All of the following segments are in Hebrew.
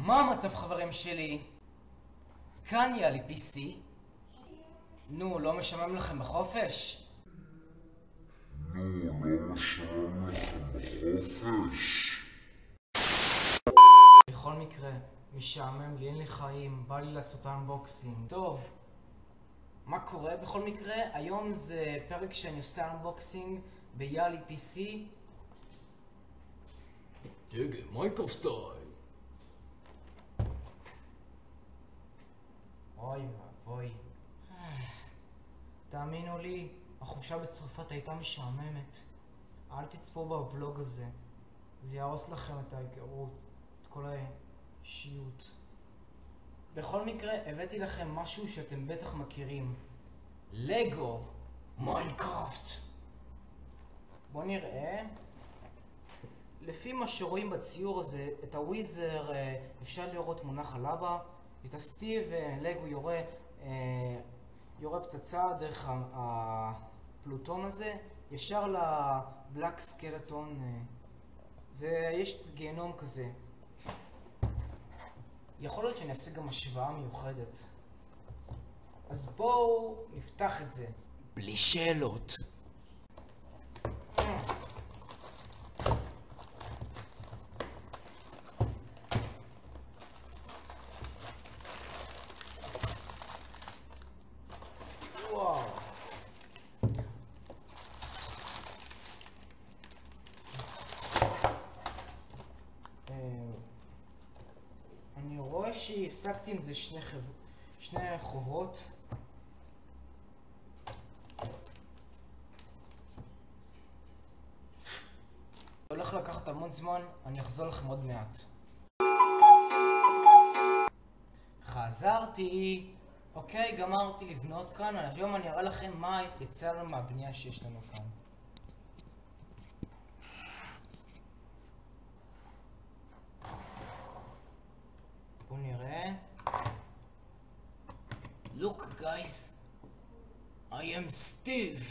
מה המצב חברים שלי? כאן יהיה לי PC. נו, לא משמם לכם בחופש? בכל מקרה, משעמם לי, אין לי חיים, בא לי לעשות אנבוקסינג. טוב, מה קורה בכל מקרה? היום זה פרק שאני עושה אנבוקסינג ביאלי PC. דגה, מיינקראפט סטייל. אוי ואבוי. תאמינו לי, החופשה בצרפת הייתה משעממת. אל תצפו בוולוג הזה. זה יהרוס לכם את ההיכרות, את כל האישיות. בכל מקרה, הבאתי לכם משהו שאתם בטח מכירים. לגו מיינקראפט. בואו נראה. לפי מה שרואים בציור הזה, את הוויזר אפשר לראות מונח על אבא, את הסטיב לגו יורה פצצה דרך הפלוטון הזה, ישר לבלק סקלטון. יש גיהנום כזה. יכול להיות שאני אעשה גם השוואה מיוחדת. אז בואו נפתח את זה. בלי שאלות. וואו. אני רואה שהשגתי עם זה שני חוברות. הולך לקחת המון זמן, אני אחזור לכם עוד מעט. חזרתי. אוקיי, גמרתי לבנות כאן. היום אני אראה לכם מה יצא לנו מהבנייה שיש לנו כאן. בואו נראה. Look guys, I am Steve.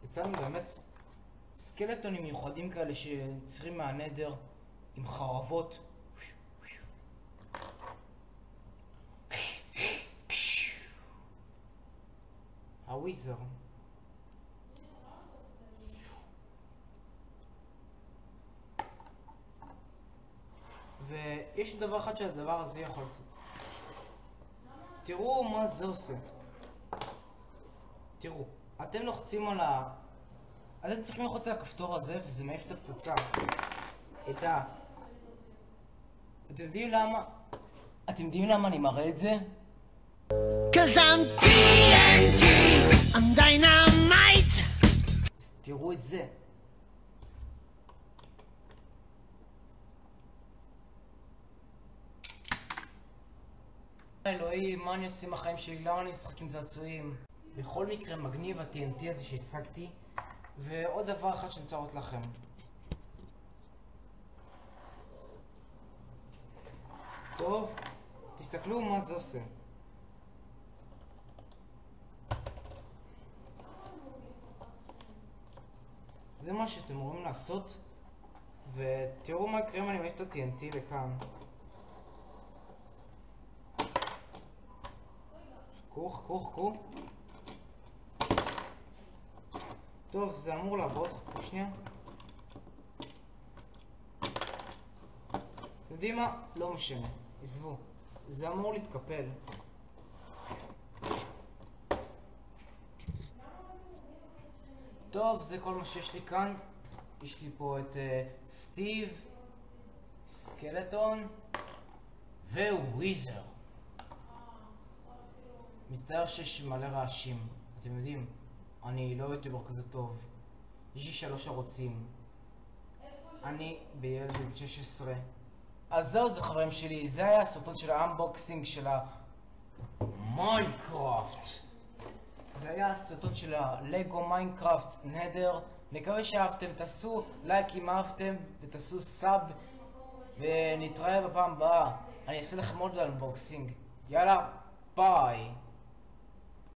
יצא לנו באמת סקלטונים מיוחדים כאלה שצריכים מהנדר עם חרבות. הוויזר. ויש דבר אחד שהדבר הזה יכול לעשות. תראו מה זה עושה. תראו, אתם לוחצים על אתם צריכים ללחוץ על הכפתור הזה וזה מעיף את הפצצה. אתם יודעים למה אני מראה את זה? Cause I'm TNT, I'm dynamite. אז תראו את זה. אלוהים, מה אני עושה עם החיים שלי? למה אני משחק עם צעצועים? בכל מקרה, מגניב ה-TNT הזה שהשגתי. ועוד דבר אחד שאני רוצה לראות לכם. טוב, תסתכלו מה זה עושה. זה מה שאתם אמורים לעשות, ותראו מה יקרה אם אני מעיף את ה-TNT לכאן. חכו. טוב, זה אמור לעבוד. חכו שנייה. אתם יודעים מה? לא משנה. עזבו. זה אמור להתקפל. טוב, זה כל מה שיש לי כאן. יש לי פה את סטיב, סקלטון וויזר. מתאר שיש מלא רעשים. אתם יודעים, אני לא יוטיובר כזה טוב. יש לי 3 ערוצים. אני בילד בן 16. אז זהו זה חברים שלי. זה היה הסרטון של האנבוקסינג של המיינקראפט. זה היה הסרטון של הלגו מיינקראפט נדר. מקווה שאהבתם, תעשו לייק אם אהבתם ותעשו סאב ונתראה בפעם הבאה. אני אעשה לכם עוד אנבוקסינג. יאללה, ביי.